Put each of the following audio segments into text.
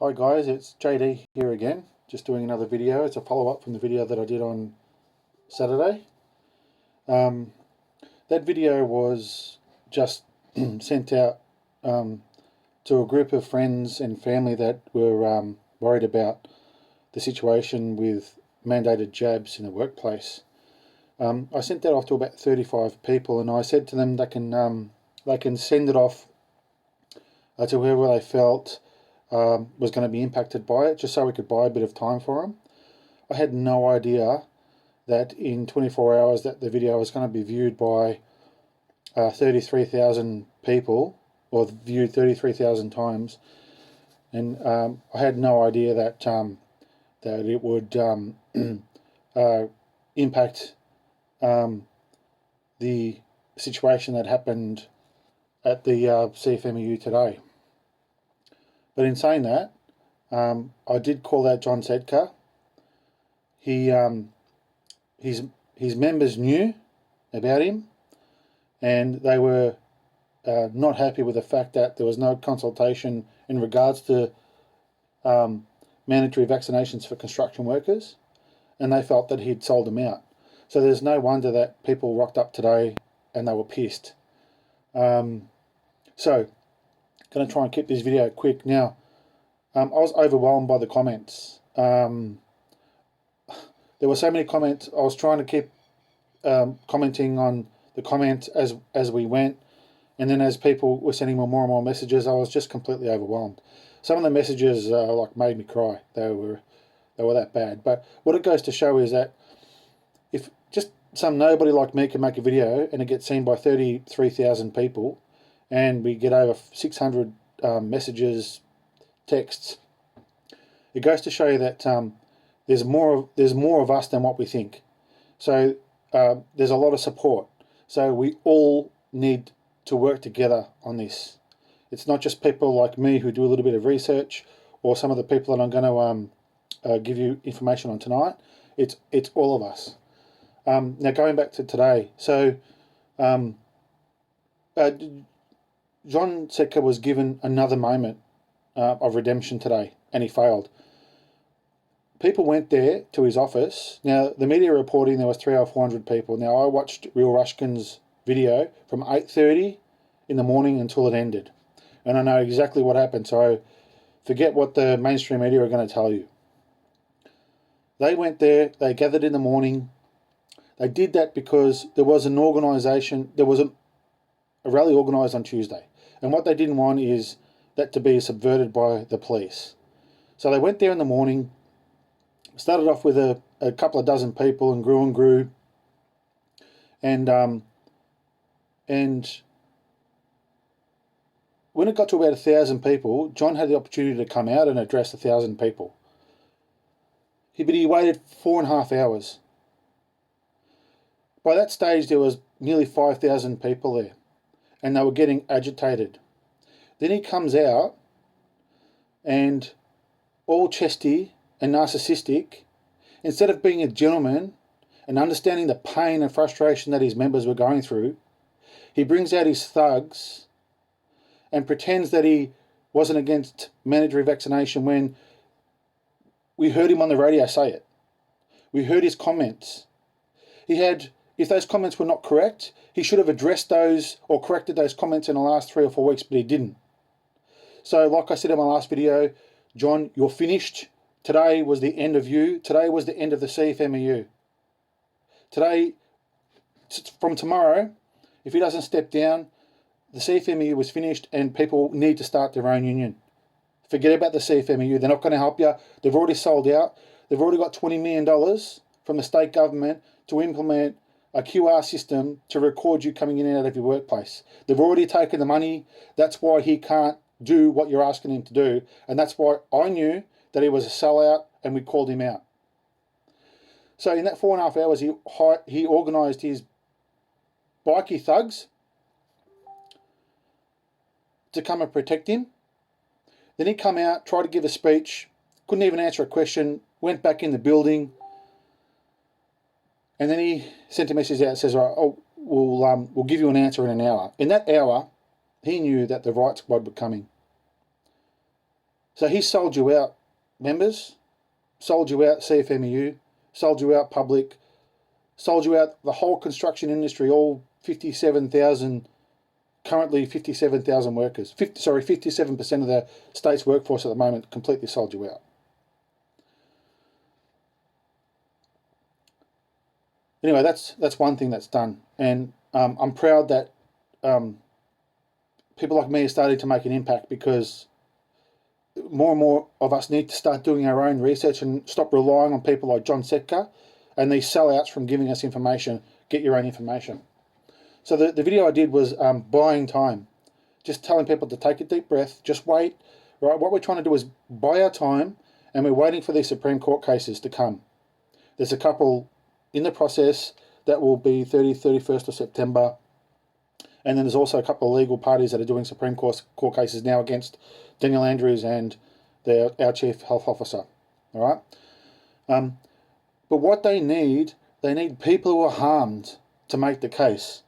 Hi guys, it's JD here again, just doing another video. It's a follow-up from the video that I did on Saturday. That video was just sent out to a group of friends and family that were worried about the situation with mandated jabs in the workplace. I sent that off to about 35 people, and I said to them they can send it off to whoever they felt was going to be impacted by it, just so we could buy a bit of time for them. I had no idea that in 24 hours that the video was going to be viewed by 33,000 people, or viewed 33,000 times, and I had no idea that that it would impact the situation that happened at the CFMEU today. But in saying that, I did call out John Sedka. His members knew about him, and they were not happy with the fact that there was no consultation in regards to mandatory vaccinations for construction workers, and they felt that he'd sold them out. So there's no wonder that people rocked up today and they were pissed. So going to try and keep this video quick. Now, I was overwhelmed by the comments. There were so many comments. I was trying to keep commenting on the comments as we went, and then as people were sending me more and more messages, I was just completely overwhelmed. Some of the messages like made me cry. They were that bad. But what it goes to show is that if just some nobody like me can make a video and it gets seen by 33,000 people, and we get over 600 messages, texts, it goes to show you that there's more of us than what we think. So there's a lot of support. So we all need to work together on this. It's not just people like me who do a little bit of research, or some of the people that I'm going to give you information on tonight. It's all of us. Now going back to today, so John Sedka was given another moment of redemption today, and he failed. People went there to his office. Now, the media reporting there was 300 or 400 people. Now, I watched Real Rushkin's video from 8:30 in the morning until it ended, and I know exactly what happened, so forget what the mainstream media are going to tell you. They went there, they gathered in the morning. They did that because there was an organisation, there was a rally organised on Tuesday. And what they didn't want is that to be subverted by the police. So they went there in the morning, started off with a couple of dozen people, and grew. And when it got to about 1,000 people, John had the opportunity to come out and address 1,000 people. But he waited 4.5 hours. By that stage, there was nearly 5,000 people there, and they were getting agitated. Then he comes out, and all chesty and narcissistic, instead of being a gentleman and understanding the pain and frustration that his members were going through, he brings out his thugs and pretends that he wasn't against mandatory vaccination when we heard him on the radio say it. We heard his comments. If those comments were not correct, he should have addressed those or corrected those comments in the last 3 or 4 weeks, but he didn't. So like I said in my last video, John, you're finished. Today was the end of you. Today was the end of the CFMEU. Today, from tomorrow, if he doesn't step down, the CFMEU was finished, and people need to start their own union. Forget about the CFMEU. They're not going to help you. They've already sold out. They've already got $20 million from the state government to implement a QR system to record you coming in and out of your workplace. They've already taken the money. That's why he can't do what you're asking him to do. And that's why I knew that he was a sellout, and we called him out. So in that 4.5 hours, he organised his bikie thugs to come and protect him. Then he come out, tried to give a speech, couldn't even answer a question, went back in the building, and then he sent a message out that says, we'll give you an answer in an hour. In that hour, he knew that the riot squad were coming. So he sold you out, members, sold you out, CFMEU, sold you out, public, sold you out the whole construction industry, all 57,000, currently 57,000 workers. 57% of the state's workforce at the moment completely sold you out. Anyway, that's one thing that's done. And I'm proud that people like me are starting to make an impact, because more and more of us need to start doing our own research and stop relying on people like John Setka and these sellouts from giving us information. Get your own information. So the video I did was buying time, just telling people to take a deep breath, just wait. Right, what we're trying to do is buy our time, and we're waiting for these Supreme Court cases to come. There's a couple in the process that will be 30th, 31st of September. And then there's also a couple of legal parties that are doing Supreme Court cases now against Daniel Andrews and our Chief Health Officer. All right? But what they need people who are harmed to make the case.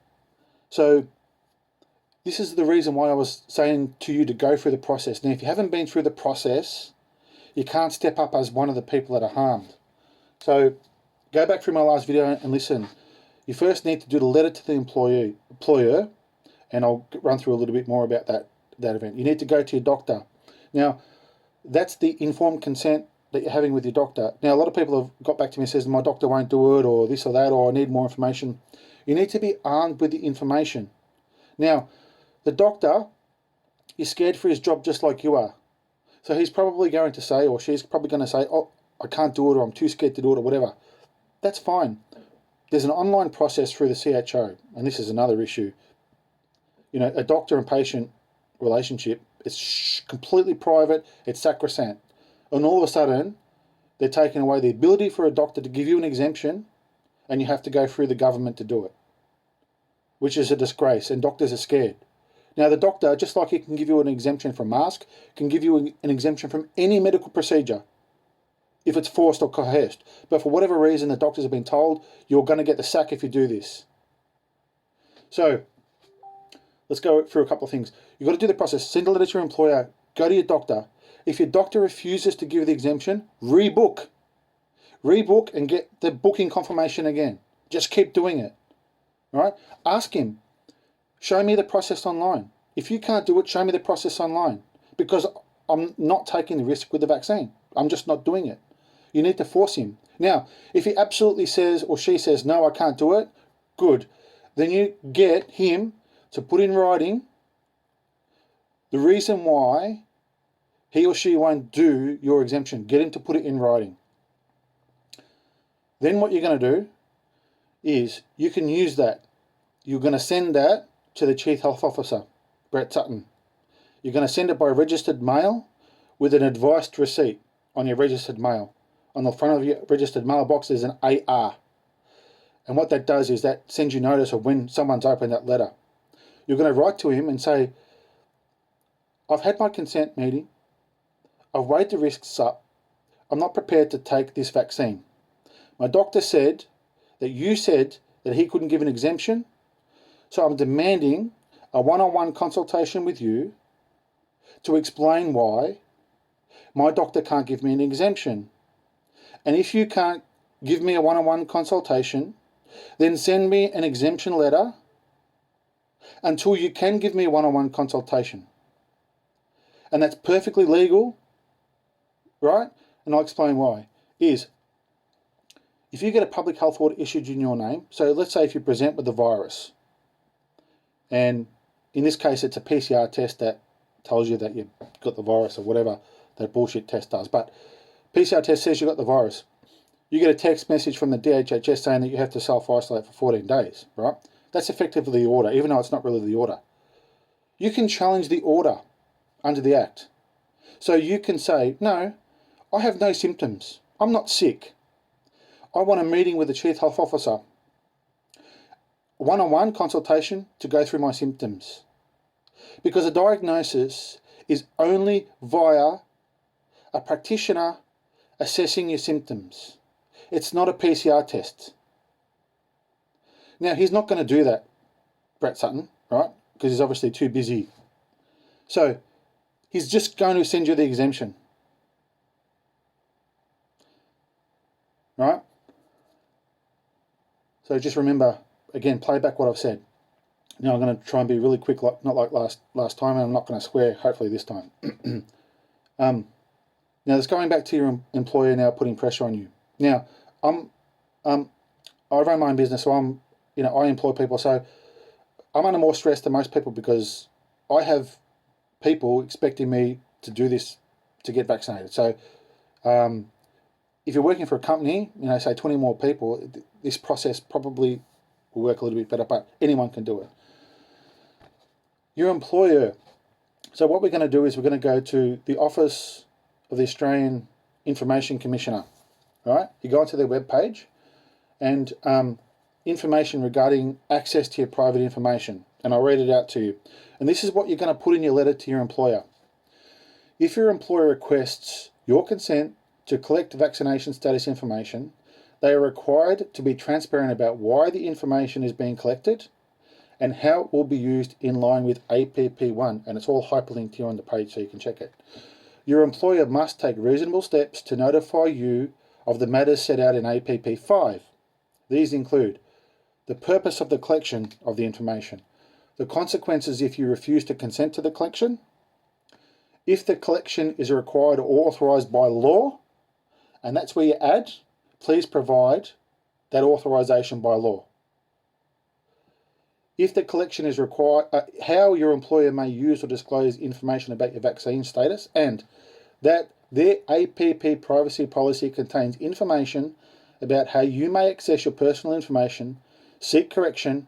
So this is the reason why I was saying to you to go through the process. Now, if you haven't been through the process, you can't step up as one of the people that are harmed. So go back through my last video and listen. You first need to do the letter to the employer, and I'll run through a little bit more about that event. You need to go to your doctor. Now, that's the informed consent that you're having with your doctor. Now, a lot of people have got back to me and says, my doctor won't do it, or this or that, or I need more information. You need to be armed with the information. Now, the doctor is scared for his job just like you are. So he's probably going to say, or she's probably going to say, oh, I can't do it, or I'm too scared to do it, or whatever. That's fine. There's an online process through the CHO, and this is another issue. You know, a doctor and patient relationship is completely private, it's sacrosanct. And all of a sudden, they're taking away the ability for a doctor to give you an exemption, and you have to go through the government to do it, which is a disgrace, and doctors are scared. Now, the doctor, just like he can give you an exemption from mask, can give you an exemption from any medical procedure if it's forced or coerced. But for whatever reason, the doctors have been told, you're going to get the sack if you do this. So, let's go through a couple of things. You've got to do the process. Send a letter to your employer. Go to your doctor. If your doctor refuses to give you the exemption, rebook. Rebook and get the booking confirmation again. Just keep doing it. All right? Ask him. Show me the process online. If you can't do it, show me the process online. Because I'm not taking the risk with the vaccine. I'm just not doing it. You need to force him. Now, if he absolutely says, or she says, no, I can't do it, good. Then you get him to put in writing the reason why he or she won't do your exemption. Get him to put it in writing. Then what you're going to do is you can use that. You're going to send that to the Chief Health Officer, Brett Sutton. You're going to send it by registered mail with an advised receipt on your registered mail. On the front of your registered mailbox there's an AR. And what that does is that sends you notice of when someone's opened that letter. You're going to write to him and say, I've had my consent meeting. I've weighed the risks up. I'm not prepared to take this vaccine. My doctor said that you said that he couldn't give an exemption. So I'm demanding a one-on-one consultation with you to explain why my doctor can't give me an exemption. And if you can't give me a one-on-one consultation, then send me an exemption letter until you can give me a one-on-one consultation. And that's perfectly legal, right? And I'll explain why. Is if you get a public health order issued in your name, so let's say if you present with the virus, and in this case it's a PCR test that tells you that you've got the virus or whatever that bullshit test does, but PCR test says you've got the virus. You get a text message from the DHHS saying that you have to self-isolate for 14 days, right? That's effectively the order, even though it's not really the order. You can challenge the order under the Act. So you can say, no, I have no symptoms. I'm not sick. I want a meeting with the Chief Health Officer. One-on-one consultation to go through my symptoms. Because a diagnosis is only via a practitioner assessing your symptoms. It's not a PCR test. Now, he's not going to do that, Brett Sutton, right? Because he's obviously too busy. So, He's just going to send you the exemption. Right? So just remember, again, play back what I've said. Now I'm going to try and be really quick, not like last time, and I'm not going to swear, hopefully this time. Now, it's going back to your employer now putting pressure on you. Now, I run my own business, so I employ people, so I'm under more stress than most people because I have people expecting me to do this to get vaccinated. So, if you're working for a company, say 20 more people, this process probably will work a little bit better, but anyone can do it. Your employer. So what we're going to do is we're going to go to the Office of the Australian Information Commissioner. Right? You go onto their webpage and information regarding access to your private information. And I'll read it out to you. And this is what you're going to put in your letter to your employer. If your employer requests your consent to collect vaccination status information, they are required to be transparent about why the information is being collected and how it will be used in line with APP1. And it's all hyperlinked here on the page so you can check it. Your employer must take reasonable steps to notify you of the matters set out in APP5. These include the purpose of the collection of the information, the consequences if you refuse to consent to the collection, if the collection is required or authorised by law, and that's where you add, please provide that authorisation by law. If the collection is required, how your employer may use or disclose information about your vaccine status, and that their APP privacy policy contains information about how you may access your personal information, seek correction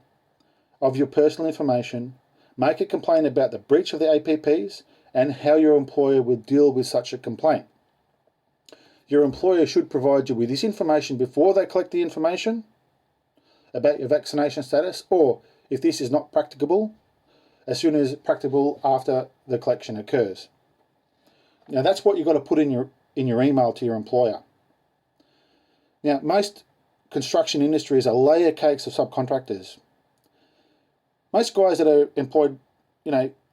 of your personal information, make a complaint about the breach of the APPs, and how your employer will deal with such a complaint. Your employer should provide you with this information before they collect the information about your vaccination status, or if this is not practicable, as soon as practicable after the collection occurs. Now that's what you've got to put in your email to your employer. Now most construction industries are layer cakes of subcontractors. Most guys that are employed,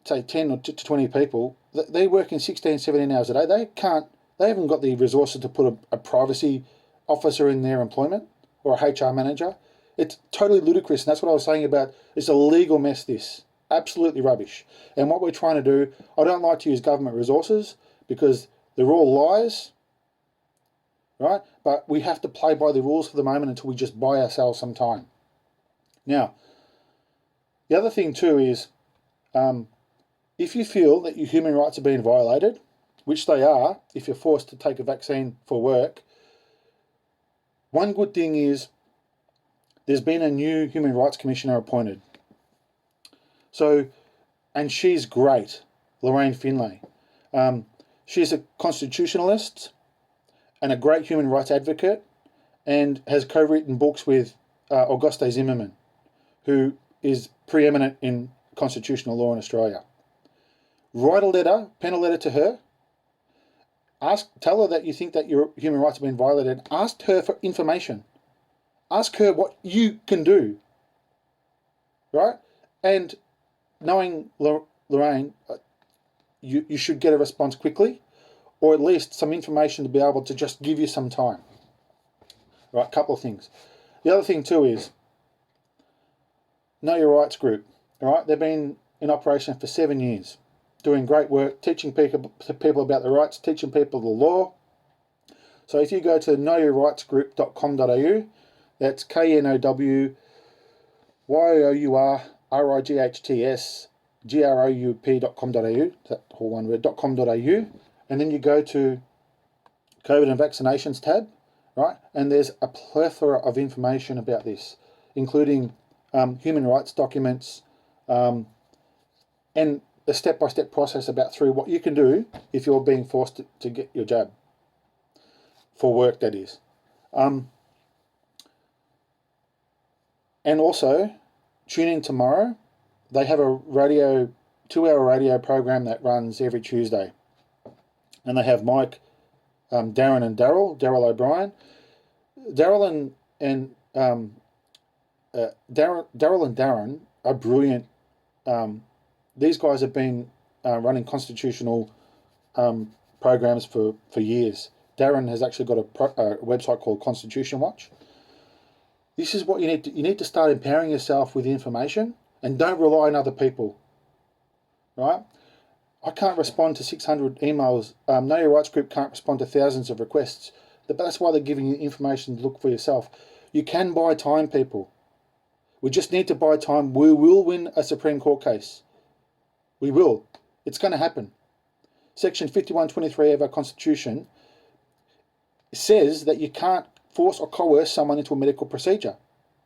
say 10 or to 20 people, they're working 16, 17 hours a day. They haven't got the resources to put a privacy officer in their employment or a HR manager. It's totally ludicrous, and that's what I was saying about it's a legal mess, this. Absolutely rubbish. And what we're trying to do, I don't like to use government resources because they're all lies, right? But we have to play by the rules for the moment until we just buy ourselves some time. Now, the other thing too is, if you feel that your human rights are being violated, which they are if you're forced to take a vaccine for work, one good thing is there's been a new Human Rights Commissioner appointed. So, and she's great, Lorraine Finlay. She's a constitutionalist and a great human rights advocate and has co-written books with Auguste Zimmermann, who is preeminent in constitutional law in Australia. Write a letter, pen a letter to her, tell her that you think that your human rights have been violated, ask her for information. Ask her what you can do, right? And knowing Lorraine, you should get a response quickly, or at least some information to be able to just give you some time. Right, couple of things. The other thing too is, Know Your Rights Group. All right, they've been in operation for 7 years, doing great work, teaching people about their rights, teaching people the law. So if you go to knowyourrightsgroup.com.au, that's KNOWYOURRIGHTSGROUP.com.au, that whole one word, .com.au, and then you go to COVID and vaccinations tab, right? And there's a plethora of information about this, including human rights documents, and a step-by-step process about through what you can do if you're being forced to get your jab. For work, that is. And also, tune in tomorrow. They have a 2-hour radio program that runs every Tuesday. And they have Mike, Darren and Daryl O'Brien. Daryl and Darren are brilliant. These guys have been running constitutional programs for years. Darren has actually got a website called Constitution Watch. This is what you need to, start empowering yourself with information, and don't rely on other people, right? I can't respond to 600 emails. Know Your Rights Group can't respond to thousands of requests. But that's why they're giving you information to look for yourself. You can buy time, people. We just need to buy time. We will win a Supreme Court case. We will. It's going to happen. Section 5123 of our Constitution says that you can't force or coerce someone into a medical procedure.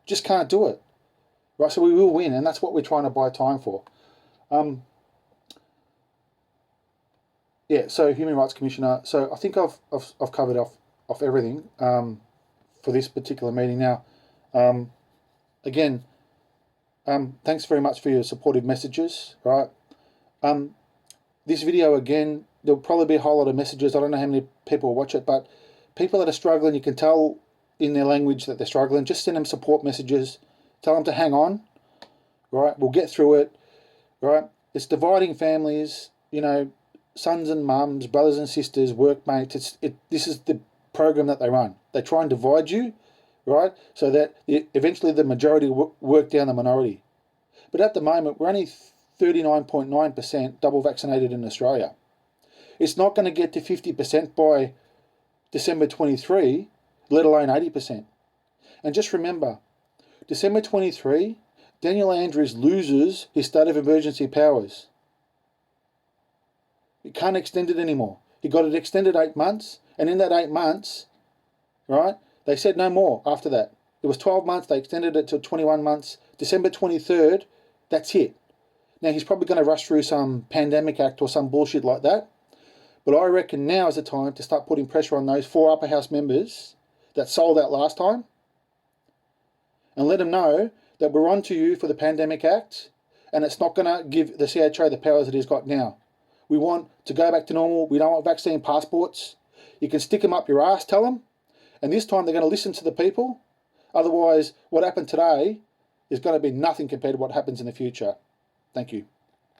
Just can't do it. Right? So we will win, and that's what we're trying to buy time for. Yeah, so Human Rights Commissioner. So I think I've covered off everything for this particular meeting now. Again, thanks very much for your supportive messages, right? This video, again, there'll probably be a whole lot of messages. I don't know how many people will watch it, but people that are struggling, you can tell in their language that they're struggling. Just send them support messages. Tell them to hang on, right? We'll get through it, right? It's dividing families, you know, sons and mums, brothers and sisters, workmates. This is the program that they run. They try and divide you, right? So that eventually the majority work down the minority. But at the moment, we're only 39.9% double vaccinated in Australia. It's not going to get to 50% by December 23, let alone 80%. And just remember, December 23, Daniel Andrews loses his state of emergency powers. He can't extend it anymore. He got it extended 8 months, and in that 8 months, right, they said no more after that. It was 12 months, they extended it to 21 months. December 23rd, that's it. Now, he's probably going to rush through some pandemic act or some bullshit like that. But I reckon now is the time to start putting pressure on those 4 upper house members that sold out last time, and let them know that we're on to you for the Pandemic Act, and it's not going to give the CHO the powers that he's got now. We want to go back to normal. We don't want vaccine passports. You can stick them up your ass, tell them. And this time they're going to listen to the people. Otherwise, what happened today is going to be nothing compared to what happens in the future. Thank you.